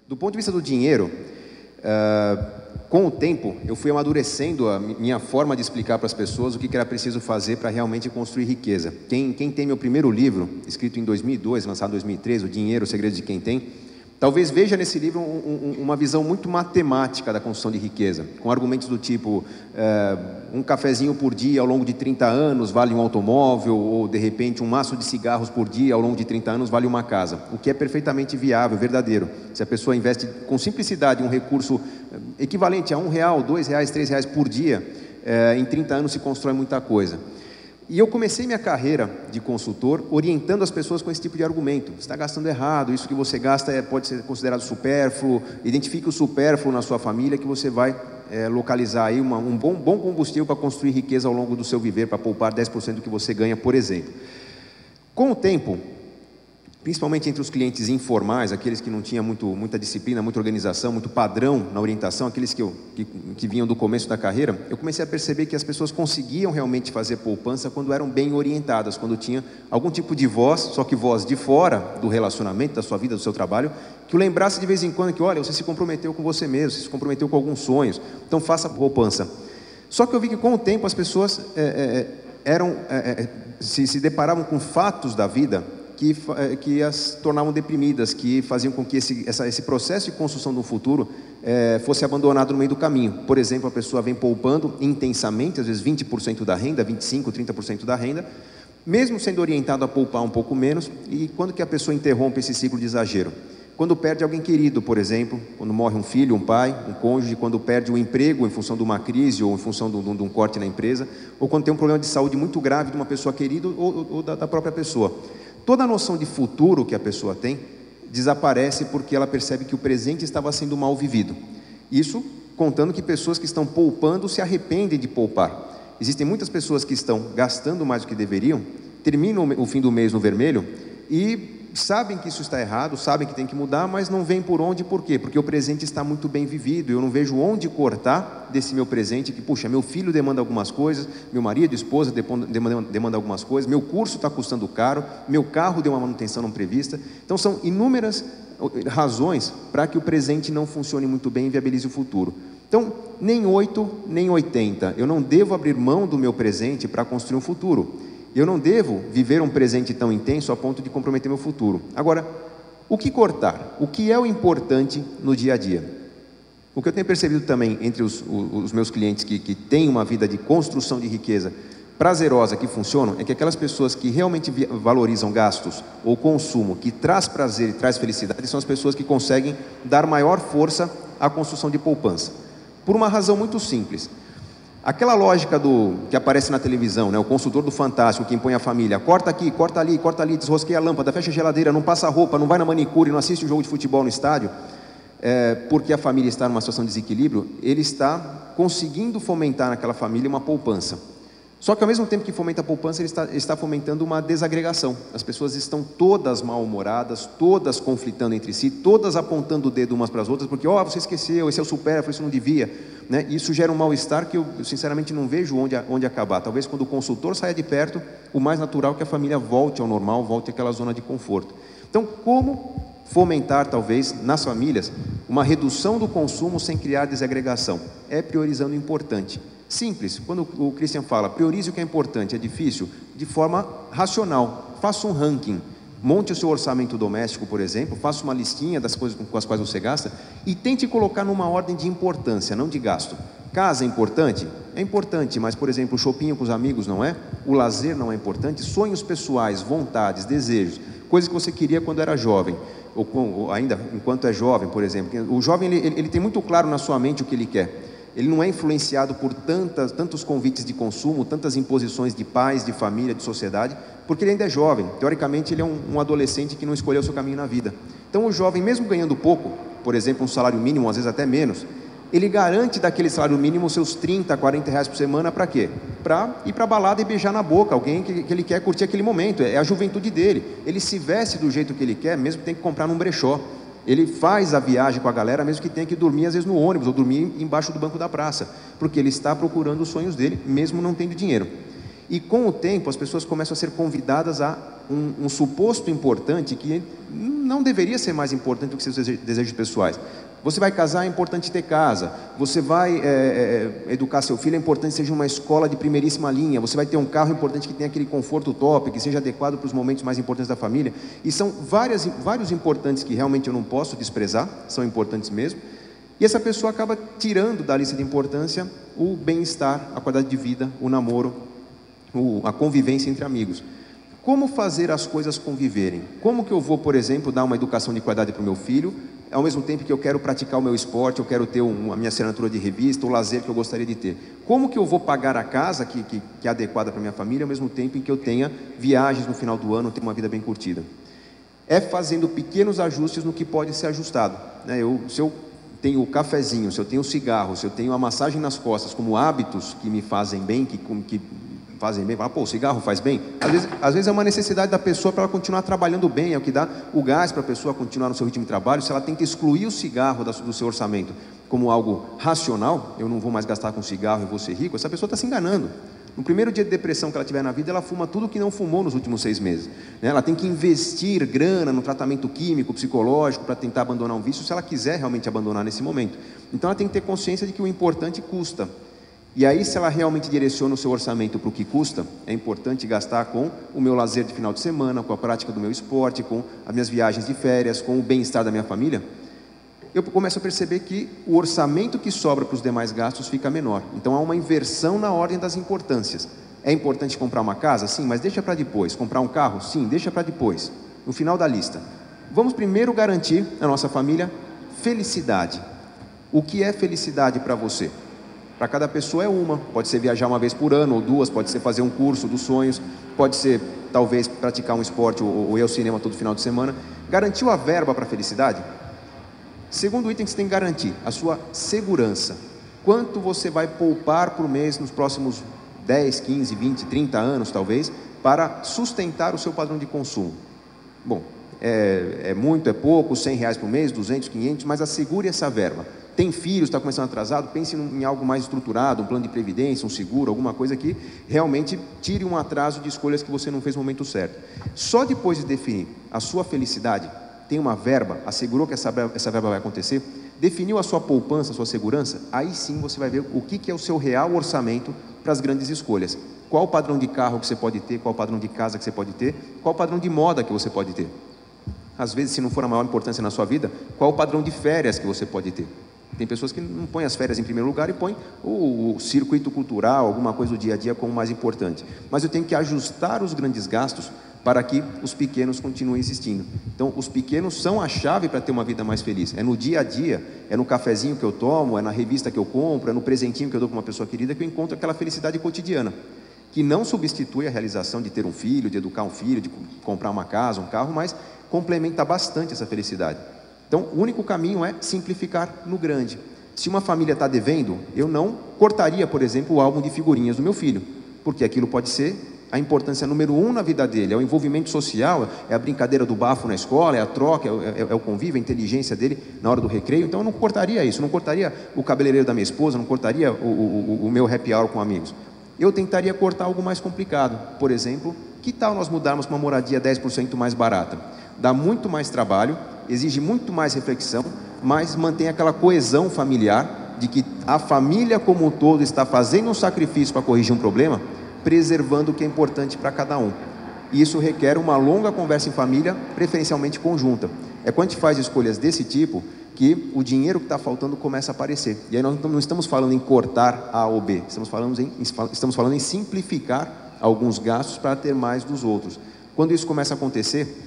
Do ponto de vista do dinheiro, com o tempo, eu fui amadurecendo a minha forma de explicar para as pessoas o que era preciso fazer para realmente construir riqueza. Quem tem meu primeiro livro, escrito em 2002, lançado em 2013, O Dinheiro, o Segredo de Quem Tem, talvez veja nesse livro uma visão muito matemática da construção de riqueza, com argumentos do tipo, um cafezinho por dia ao longo de 30 anos vale um automóvel, ou de repente um maço de cigarros por dia ao longo de 30 anos vale uma casa, o que é perfeitamente viável, verdadeiro. Se a pessoa investe com simplicidade um recurso equivalente a R$1, R$2, R$3 por dia, em 30 anos se constrói muita coisa. E eu comecei minha carreira de consultor orientando as pessoas com esse tipo de argumento. Você está gastando errado, isso que você gasta pode ser considerado supérfluo, identifique o supérfluo na sua família que você vai localizar aí um bom combustível para construir riqueza ao longo do seu viver, para poupar 10% do que você ganha, por exemplo. Com o tempo, principalmente entre os clientes informais, aqueles que não tinham muita disciplina, muita organização, muito padrão na orientação, aqueles que vinham do começo da carreira, eu comecei a perceber que as pessoas conseguiam realmente fazer poupança quando eram bem orientadas, quando tinha algum tipo de voz, só que voz de fora do relacionamento, da sua vida, do seu trabalho, que o lembrasse de vez em quando que, olha, você se comprometeu com você mesmo, você se comprometeu com alguns sonhos, então faça poupança. Só que eu vi que com o tempo as pessoas se deparavam com fatos da vida que as tornavam deprimidas, que faziam com que esse processo de construção de um futuro fosse abandonado no meio do caminho. Por exemplo, a pessoa vem poupando intensamente, às vezes 20% da renda, 25%, 30% da renda, mesmo sendo orientado a poupar um pouco menos, e quando que a pessoa interrompe esse ciclo de exagero? Quando perde alguém querido, por exemplo, quando morre um filho, um pai, um cônjuge, quando perde o emprego em função de uma crise ou em função de um corte na empresa, ou quando tem um problema de saúde muito grave de uma pessoa querida ou da própria pessoa. Toda a noção de futuro que a pessoa tem desaparece porque ela percebe que o presente estava sendo mal vivido. Isso contando que pessoas que estão poupando se arrependem de poupar. Existem muitas pessoas que estão gastando mais do que deveriam, terminam o fim do mês no vermelho e sabem que isso está errado, sabem que tem que mudar, mas não veem por onde e por quê? Porque o presente está muito bem vivido, eu não vejo onde cortar desse meu presente, que puxa, meu filho demanda algumas coisas, meu marido, esposa demanda algumas coisas, meu curso está custando caro, meu carro deu uma manutenção não prevista. Então são inúmeras razões para que o presente não funcione muito bem e viabilize o futuro. Então, nem 8, nem 80, eu não devo abrir mão do meu presente para construir um futuro. Eu não devo viver um presente tão intenso a ponto de comprometer meu futuro. Agora, o que cortar? O que é o importante no dia a dia? O que eu tenho percebido também entre os meus clientes que têm uma vida de construção de riqueza prazerosa, que funcionam, é que aquelas pessoas que realmente valorizam gastos ou consumo, que traz prazer e traz felicidade, são as pessoas que conseguem dar maior força à construção de poupança. Por uma razão muito simples. Aquela lógica que aparece na televisão, né? O consultor do Fantástico que impõe a família, corta aqui, corta ali, desrosqueia a lâmpada, fecha a geladeira, não passa roupa, não vai na manicure, não assiste o jogo de futebol no estádio, porque a família está numa situação de desequilíbrio, ele está conseguindo fomentar naquela família uma poupança. Só que ao mesmo tempo que fomenta a poupança, ele está fomentando uma desagregação. As pessoas estão todas mal-humoradas, todas conflitando entre si, todas apontando o dedo umas para as outras, porque, você esqueceu, esse é o supérfluo, isso não devia, né? Isso gera um mal-estar que eu sinceramente não vejo onde acabar. Talvez quando o consultor saia de perto, o mais natural é que a família volte ao normal, volte àquela zona de conforto. Então, como fomentar, talvez, nas famílias, uma redução do consumo sem criar desagregação? É priorizando o importante. Simples, quando o Christian fala, priorize o que é importante, é difícil, de forma racional, faça um ranking, monte o seu orçamento doméstico, por exemplo, faça uma listinha das coisas com as quais você gasta e tente colocar numa ordem de importância, não de gasto. Casa é importante? É importante, mas, por exemplo, o shopping com os amigos não é? O lazer não é importante? Sonhos pessoais, vontades, desejos, coisas que você queria quando era jovem, ou ainda enquanto é jovem, por exemplo. O jovem, ele tem muito claro na sua mente o que ele quer. Ele não é influenciado por tantos convites de consumo, tantas imposições de pais, de família, de sociedade, porque ele ainda é jovem. Teoricamente, ele é um adolescente que não escolheu o seu caminho na vida. Então, o jovem, mesmo ganhando pouco, por exemplo, um salário mínimo, às vezes até menos, ele garante daquele salário mínimo os seus 30, 40 reais por semana para quê? Para ir para a balada e beijar na boca alguém que ele quer curtir aquele momento. É a juventude dele. Ele se veste do jeito que ele quer, mesmo que tenha que comprar num brechó. Ele faz a viagem com a galera, mesmo que tenha que dormir às vezes no ônibus ou dormir embaixo do banco da praça, porque ele está procurando os sonhos dele, mesmo não tendo dinheiro. E com o tempo as pessoas começam a ser convidadas a um suposto importante que não deveria ser mais importante do que seus desejos pessoais. Você vai casar, é importante ter casa. Você vai educar seu filho, é importante que seja uma escola de primeiríssima linha. Você vai ter um carro, é importante que tenha aquele conforto top, que seja adequado para os momentos mais importantes da família. E são vários importantes que realmente eu não posso desprezar, são importantes mesmo. E essa pessoa acaba tirando da lista de importância o bem-estar, a qualidade de vida, o namoro, a convivência entre amigos. Como fazer as coisas conviverem? Como que eu vou, por exemplo, dar uma educação de qualidade para o meu filho, ao mesmo tempo que eu quero praticar o meu esporte, eu quero ter a minha assinatura de revista, o lazer que eu gostaria de ter? Como que eu vou pagar a casa que é adequada para a minha família, ao mesmo tempo em que eu tenha viagens no final do ano, ter uma vida bem curtida? É fazendo pequenos ajustes no que pode ser ajustado, né? Se eu tenho o cafezinho, se eu tenho o cigarro, se eu tenho a massagem nas costas como hábitos que me fazem bem, que fazem bem, fala, pô, o cigarro faz bem? Às vezes é uma necessidade da pessoa para ela continuar trabalhando bem, é o que dá o gás para a pessoa continuar no seu ritmo de trabalho. Se ela tenta excluir o cigarro do seu orçamento como algo racional, eu não vou mais gastar com cigarro e vou ser rico, essa pessoa está se enganando. No primeiro dia de depressão que ela tiver na vida, ela fuma tudo que não fumou nos últimos 6 meses, né? Ela tem que investir grana no tratamento químico, psicológico, para tentar abandonar um vício, se ela quiser realmente abandonar nesse momento. Então ela tem que ter consciência de que o importante custa. E aí, se ela realmente direciona o seu orçamento para o que custa, é importante gastar com o meu lazer de final de semana, com a prática do meu esporte, com as minhas viagens de férias, com o bem-estar da minha família. Eu começo a perceber que o orçamento que sobra para os demais gastos fica menor. Então há uma inversão na ordem das importâncias. É importante comprar uma casa? Sim, mas deixa para depois. Comprar um carro? Sim, deixa para depois. No final da lista. Vamos primeiro garantir na nossa família felicidade. O que é felicidade para você? Para cada pessoa é uma. Pode ser viajar uma vez por ano ou 2, pode ser fazer um curso dos sonhos, pode ser talvez praticar um esporte ou ir ao cinema todo final de semana. Garantiu a verba para a felicidade? Segundo item que você tem que garantir, a sua segurança. Quanto você vai poupar por mês nos próximos 10, 15, 20, 30 anos talvez, para sustentar o seu padrão de consumo? Bom, é muito, é pouco, R$100 por mês, 200, 500, mas assegure essa verba. Tem filhos, está começando atrasado, pense em algo mais estruturado, um plano de previdência, um seguro, alguma coisa que realmente tire um atraso de escolhas que você não fez no momento certo. Só depois de definir a sua felicidade, tem uma verba, assegurou que essa verba vai acontecer, definiu a sua poupança, a sua segurança, aí sim você vai ver o que é o seu real orçamento para as grandes escolhas. Qual o padrão de carro que você pode ter, qual o padrão de casa que você pode ter, qual o padrão de moda que você pode ter. Às vezes, se não for a maior importância na sua vida, qual o padrão de férias que você pode ter. Tem pessoas que não põem as férias em primeiro lugar e põem o circuito cultural, alguma coisa do dia a dia como mais importante. Mas eu tenho que ajustar os grandes gastos para que os pequenos continuem existindo. Então, os pequenos são a chave para ter uma vida mais feliz. É no dia a dia, é no cafezinho que eu tomo, é na revista que eu compro, é no presentinho que eu dou para uma pessoa querida que eu encontro aquela felicidade cotidiana, que não substitui a realização de ter um filho, de educar um filho, de comprar uma casa, um carro, mas complementa bastante essa felicidade. Então, o único caminho é simplificar no grande. Se uma família está devendo, eu não cortaria, por exemplo, o álbum de figurinhas do meu filho, porque aquilo pode ser a importância número 1 na vida dele, é o envolvimento social, é a brincadeira do bafo na escola, é a troca, é o convívio, a inteligência dele na hora do recreio. Então eu não cortaria isso, não cortaria o cabeleireiro da minha esposa, não cortaria o meu happy hour com amigos. Eu tentaria cortar algo mais complicado. Por exemplo, que tal nós mudarmos para uma moradia 10% mais barata? Dá muito mais trabalho, exige muito mais reflexão, mas mantém aquela coesão familiar de que a família como um todo está fazendo um sacrifício para corrigir um problema, preservando o que é importante para cada um. E isso requer uma longa conversa em família, preferencialmente conjunta. É quando a gente faz escolhas desse tipo que o dinheiro que está faltando começa a aparecer. E aí nós não estamos falando em cortar A ou B, estamos falando em simplificar alguns gastos para ter mais dos outros. Quando isso começa a acontecer,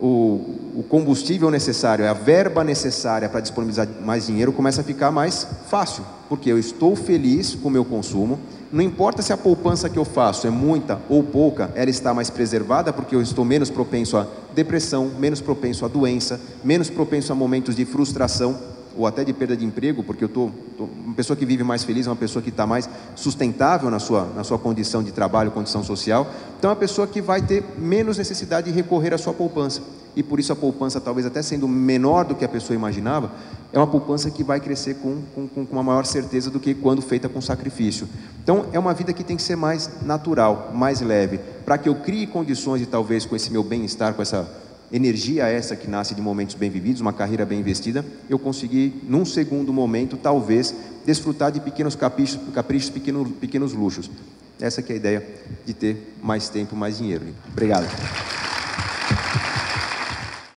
o combustível necessário, a verba necessária para disponibilizar mais dinheiro começa a ficar mais fácil, porque eu estou feliz com o meu consumo. Não importa se a poupança que eu faço é muita ou pouca, ela está mais preservada porque eu estou menos propenso a depressão, menos propenso a doença, menos propenso a momentos de frustração ou até de perda de emprego, porque uma pessoa que vive mais feliz é uma pessoa que está mais sustentável na sua condição de trabalho, condição social. Então é uma pessoa que vai ter menos necessidade de recorrer à sua poupança. e por isso a poupança, talvez até sendo menor do que a pessoa imaginava, é uma poupança que vai crescer com uma maior certeza do que quando feita com sacrifício. Então, é uma vida que tem que ser mais natural, mais leve, para que eu crie condições de, talvez, com esse meu bem-estar, com essa energia essa que nasce de momentos bem vividos, uma carreira bem investida, eu conseguir, num segundo momento, talvez, desfrutar de pequenos caprichos, pequenos luxos. Essa que é a ideia de ter mais tempo, mais dinheiro. Obrigado.